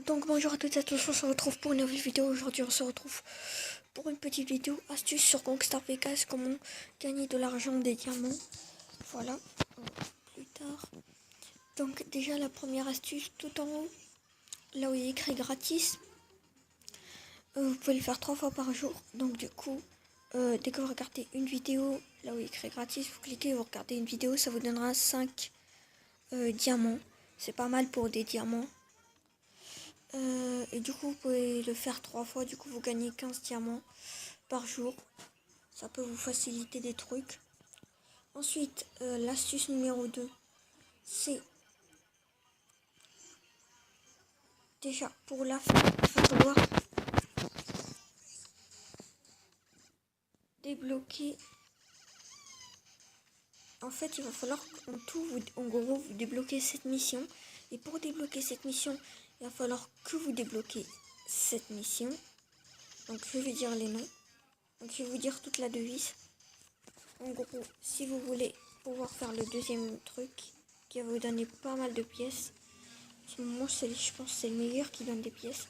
Donc bonjour à toutes et à tous, on se retrouve pour une nouvelle vidéo. Aujourd'hui on se retrouve pour une petite vidéo astuce sur Gangstar Vegas, comment gagner de l'argent, des diamants. Voilà, plus tard. Donc déjà la première astuce, tout en haut, là où il est écrit gratis, vous pouvez le faire 3 fois par jour. Donc du coup, dès que vous regardez une vidéo, là où il est écrit gratis, vous cliquez, vous regardez une vidéo, ça vous donnera 5 diamants. C'est pas mal pour des diamants. Et du coup, vous pouvez le faire 3 fois. Du coup, vous gagnez 15 diamants par jour. Ça peut vous faciliter des trucs. Ensuite, l'astuce numéro 2, c'est déjà pour la fin, il va falloir débloquer. En fait, il va falloir en tout, en gros, vous débloquez cette mission. Et pour débloquer cette mission, il va falloir que vous débloquez cette mission. Donc, je vais dire les noms. Donc, je vais vous dire toute la devise. En gros, si vous voulez pouvoir faire le deuxième truc, qui va vous donner pas mal de pièces. En ce moment, je pense que c'est le meilleur qui donne des pièces.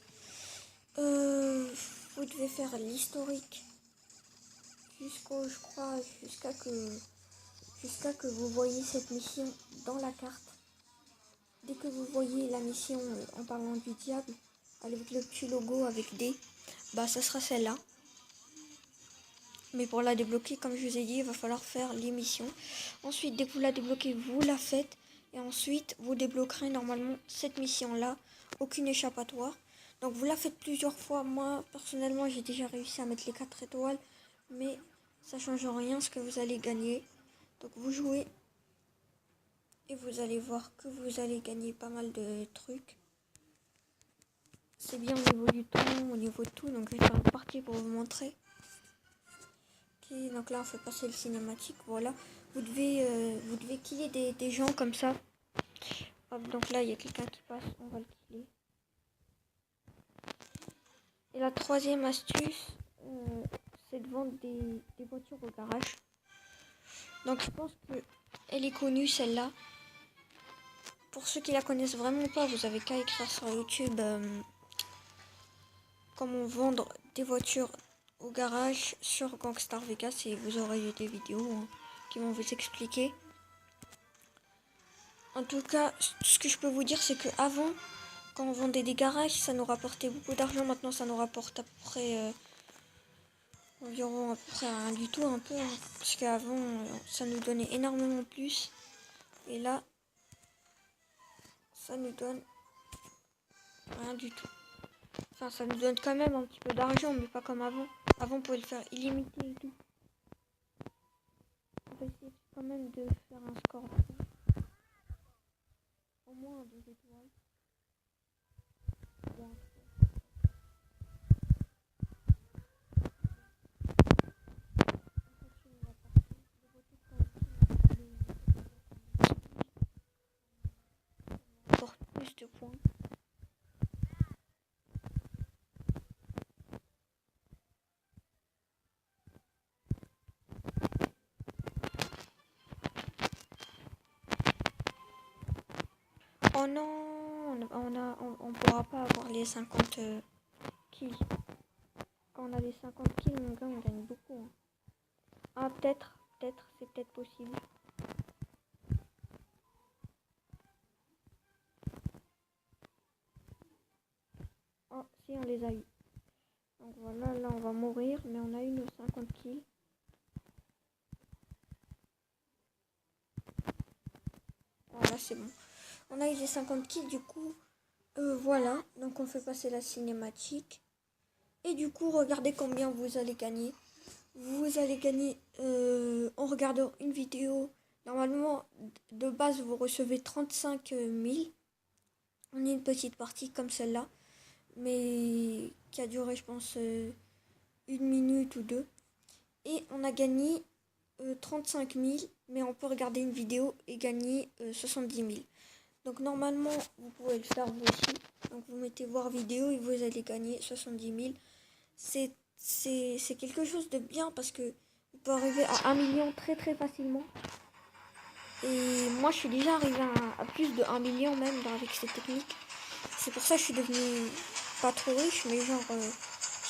Vous devez faire l'historique jusqu'à que vous voyez cette mission dans la carte. Dès que vous voyez la mission en parlant du diable, avec le petit logo avec D, bah ça sera celle-là. Mais pour la débloquer, comme je vous ai dit, il va falloir faire les missions. Ensuite, dès que vous la débloquez, vous la faites. Et ensuite, vous débloquerez normalement cette mission-là. Aucune échappatoire. Donc, vous la faites plusieurs fois. Moi, personnellement, j'ai déjà réussi à mettre les 4 étoiles. Mais ça ne change rien ce que vous allez gagner. Donc, vous jouez. Et vous allez voir que vous allez gagner pas mal de trucs. C'est bien au niveau du temps, au niveau de tout. Donc, je vais faire une partie pour vous montrer. Donc là on fait passer le cinématique, voilà. Vous devez killer des gens comme ça. Hop, donc là il y a quelqu'un qui passe, on va le killer. Et la troisième astuce, c'est de vendre des voitures au garage. Donc je pense que elle est connue celle-là. Pour ceux qui la connaissent vraiment pas, vous avez qu'à écrire sur YouTube comment vendre des voitures au garage sur Gangstar Vegas et vous aurez des vidéos qui vont vous expliquer. En tout cas, ce que je peux vous dire, c'est que avant, quand on vendait des garages, ça nous rapportait beaucoup d'argent. Maintenant, ça nous rapporte à peu près environ rien du tout, un peu. Parce qu'avant, ça nous donnait énormément plus. Et là, ça nous donne rien du tout. Enfin, ça nous donne quand même un petit peu d'argent, mais pas comme avant. Avant, on pouvait le faire illimité et tout. On va essayer quand même de faire un score. Au moins 2 étoiles. Bon. Encore plus de points. Oh non, on pourra pas avoir les 50 kills. Quand on a les 50 kills, mon gars, on gagne beaucoup. Hein. Ah, peut-être, c'est peut-être possible. Oh, si, on les a eu. Donc voilà, là, on va mourir, mais on a eu nos 50 kills. Voilà, c'est bon. On a eu les 50 kills, du coup, voilà. Donc on fait passer la cinématique. Et du coup, regardez combien vous allez gagner. Vous allez gagner en regardant une vidéo. Normalement, de base, vous recevez 35 000. On a une petite partie comme celle-là. Mais qui a duré, je pense, 1 minute ou 2. Et on a gagné 35 000. Mais on peut regarder une vidéo et gagner 70 000. Donc normalement, vous pouvez le faire vous aussi. Donc vous mettez voir vidéo et vous allez gagner 70 000. C'est quelque chose de bien parce que on peut arriver à 1 million très très facilement. Et moi je suis déjà arrivé à plus de 1 million même avec cette technique. C'est pour ça que je suis devenue pas trop riche, mais genre,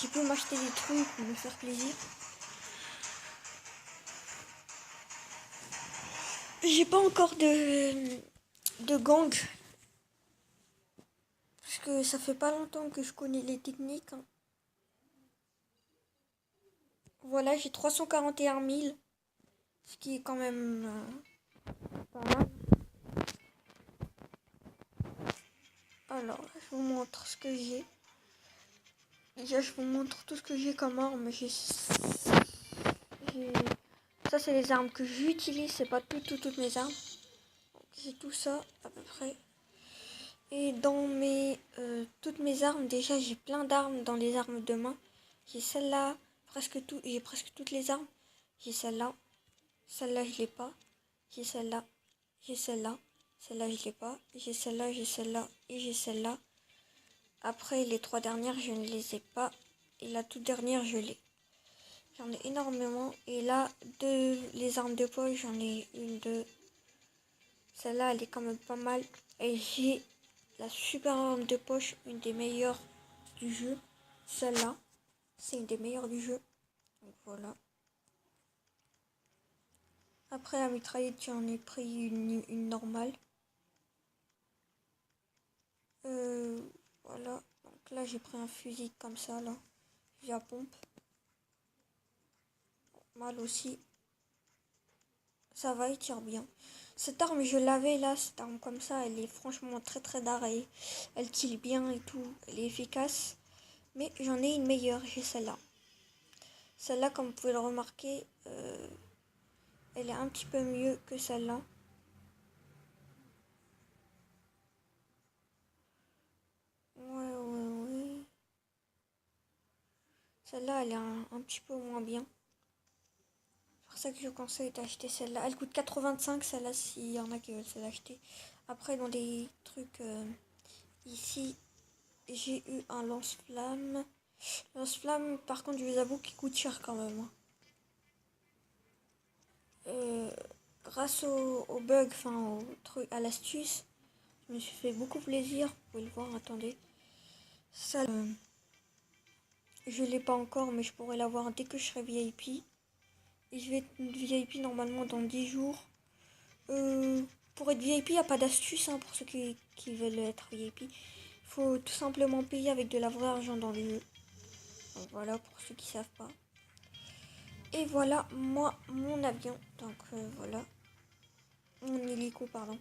j'ai pu m'acheter des trucs, me faire plaisir. J'ai pas encore de gang, parce que ça fait pas longtemps que je connais les techniques. Hein. Voilà, j'ai 341 000, ce qui est quand même pas mal. Alors, je vous montre ce que j'ai. Déjà, je vous montre tout ce que j'ai comme arme. Ça, c'est les armes que j'utilise, c'est pas toutes mes armes. J'ai tout ça, à peu près. Et dans toutes mes armes, déjà, j'ai plein d'armes dans les armes de main. J'ai celle-là, j'ai presque toutes les armes. J'ai celle-là. Celle-là, je l'ai pas. J'ai celle-là. J'ai celle-là. Celle-là, je l'ai pas. J'ai celle-là, j'ai celle-là et j'ai celle-là. Après, les 3 dernières, je ne les ai pas. Et la toute dernière, je l'ai. J'en ai énormément. Et là, les armes de poche, j'en ai une, deux. Celle-là, elle est quand même pas mal. Et j'ai la super arme de poche, une des meilleures du jeu. Celle-là, c'est une des meilleures du jeu. Donc voilà. Après la mitraillette, j'en ai pris une normale. Voilà. Donc là, j'ai pris un fusil comme ça, là. J'ai la pompe. Mal aussi. Ça va, il tire bien. Cette arme, je l'avais là, cette arme comme ça, elle est franchement très d'arrêt. Elle kill bien et tout, elle est efficace. Mais j'en ai une meilleure, j'ai celle-là. Celle-là, comme vous pouvez le remarquer, elle est un petit peu mieux que celle-là. Ouais. Celle-là, elle est un petit peu moins bien. C'est pour ça que je conseille d'acheter celle-là. Elle coûte 85, celle-là, s'il y en a qui veulent se l'acheter. Après, dans des trucs ici, j'ai eu un lance-flamme. Lance-flamme, par contre, je vous avoue qu'il coûte cher quand même. Grâce au bug, enfin au truc, à l'astuce, je me suis fait beaucoup plaisir. Vous pouvez le voir, attendez. Ça, je l'ai pas encore, mais je pourrais l'avoir dès que je serai VIP. Et je vais être VIP normalement dans 10 jours. Pour être VIP, il n'y a pas d'astuce hein, pour ceux qui veulent être VIP. Il faut tout simplement payer avec de la vraie argent dans le jeu. Donc voilà, pour ceux qui savent pas. Et voilà, moi, mon avion. Donc voilà. Mon hélico, pardon.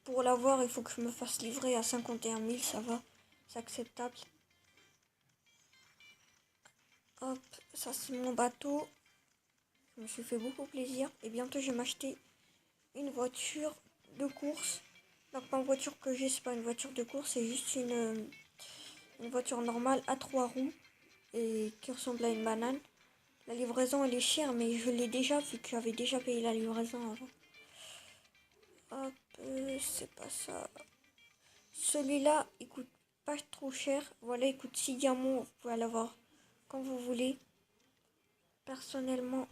Pour l'avoir, il faut que je me fasse livrer à 51 000, ça va. C'est acceptable. Hop, ça c'est mon bateau. Je me suis fait beaucoup plaisir. Et bientôt, je vais m'acheter une voiture de course. Donc ma voiture que j'ai, c'est pas une voiture de course, c'est juste une voiture normale à 3 roues et qui ressemble à une banane. La livraison elle est chère, mais je l'ai déjà vu que j'avais déjà payé la livraison avant. Hop, c'est pas ça. Celui-là, il coûte pas trop cher. Voilà, il coûte 6 diamants. Vous pouvez l'avoir quand vous voulez. Personnellement,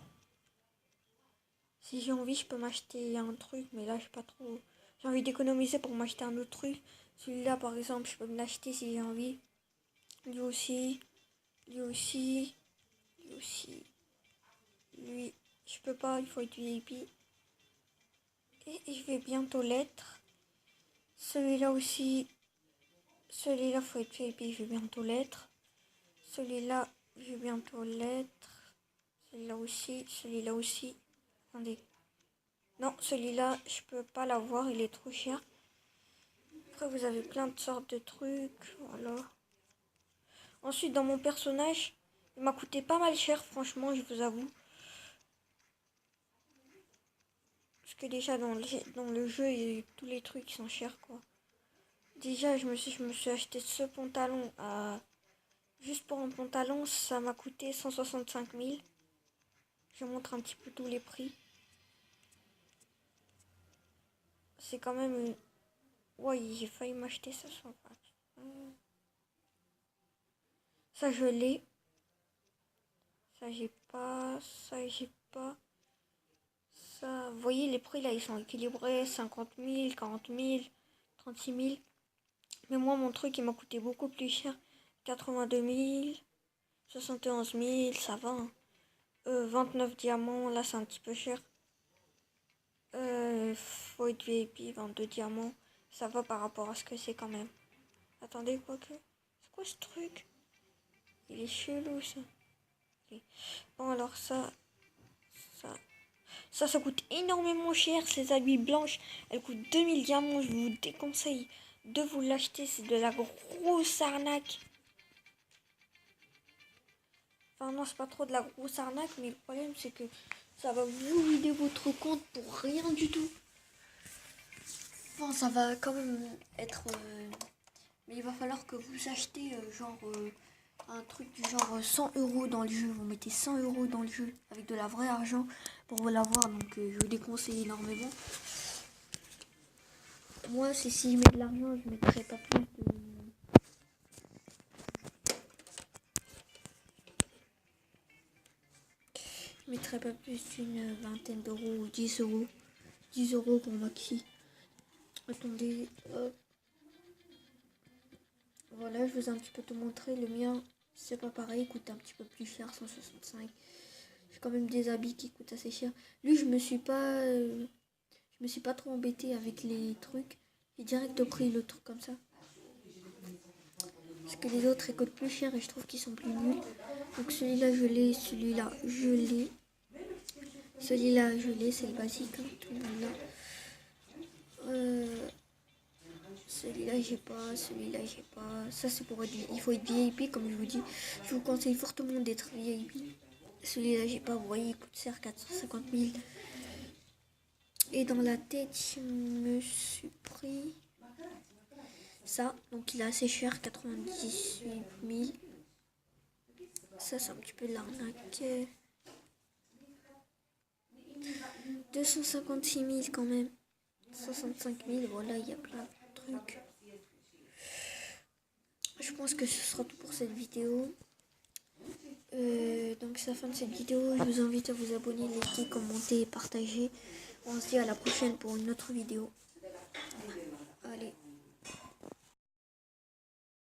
si j'ai envie, je peux m'acheter un truc, mais là, je pas trop. J'ai envie d'économiser pour m'acheter un autre truc. Celui-là, par exemple, je peux me l'acheter si j'ai envie. Lui aussi, lui aussi, lui aussi. Lui, je peux pas, il faut être VIP. Et je vais bientôt l'être. Celui-là aussi, celui-là, faut être VIP, je vais bientôt l'être. Celui-là, je vais bientôt l'être. Celui-là aussi, celui-là aussi. Attendez. Non, celui-là, je peux pas l'avoir, il est trop cher. Après, vous avez plein de sortes de trucs, voilà. Ensuite, dans mon personnage, il m'a coûté pas mal cher, franchement, je vous avoue. Parce que déjà, dans le jeu, il y a tous les trucs qui sont chers, quoi. Déjà, je me suis acheté ce pantalon à... Juste pour un pantalon, ça m'a coûté 165 000. Je montre un petit peu tous les prix. C'est quand même une... Ouais, j'ai failli m'acheter ça sur le pack. Ça, je l'ai. Ça, j'ai pas. Ça, j'ai pas. Ça, vous voyez, les prix, là, ils sont équilibrés. 50 000, 40 000. 36 000. Mais moi, mon truc, il m'a coûté beaucoup plus cher. 82 000, 71 000, ça va. Hein. 29 diamants, là, c'est un petit peu cher. Void VIP, 22 diamants. Ça va par rapport à ce que c'est quand même. Attendez, quoi que... C'est quoi ce truc? Il est chelou, ça. Okay. Bon, alors ça coûte énormément cher. Ces habits blanches, elles coûtent 2000 diamants. Je vous déconseille de vous l'acheter. C'est de la grosse arnaque. Enfin, non, c'est pas trop de la grosse arnaque, mais le problème, c'est que ça va vous vider votre compte pour rien du tout. Enfin, ça va quand même être... mais il va falloir que vous achetez un truc du genre 100 € dans le jeu. Vous mettez 100 € dans le jeu avec de la vraie argent pour l'avoir. Donc je vous déconseille énormément. Moi, si je mets de l'argent, je mettrai pas plus de... Je mettrai pas plus d'une vingtaine d'euros ou 10 euros. 10 € pour maxi. Attendez, hop. Voilà, je vous ai un petit peu tout montré. Le mien, c'est pas pareil, il coûte un petit peu plus cher, 165. J'ai quand même des habits qui coûtent assez cher. Lui, je me suis pas trop embêtée avec les trucs. J'ai direct pris le truc comme ça. Parce que les autres, ils coûtent plus cher et je trouve qu'ils sont plus nuls. Donc celui-là, je l'ai, celui-là, je l'ai. Celui-là, je l'ai, c'est le basique, hein, tout le monde là. Celui-là, j'ai pas, celui-là, j'ai pas. Ça, c'est pour être... Il faut être VIP, comme je vous dis. Je vous conseille fortement d'être VIP. Celui-là, j'ai pas, vous voyez, il coûte cher, 450 000. Et dans la tête, je me suis pris ça. Donc, il est assez cher, 98 000. Ça, c'est un petit peu de l'arnaque. 256 000 quand même. 65 000, voilà, il y a plein de trucs. Je pense que ce sera tout pour cette vidéo. Donc c'est la fin de cette vidéo. Je vous invite à vous abonner, liker, commenter et partager. On se dit à la prochaine pour une autre vidéo.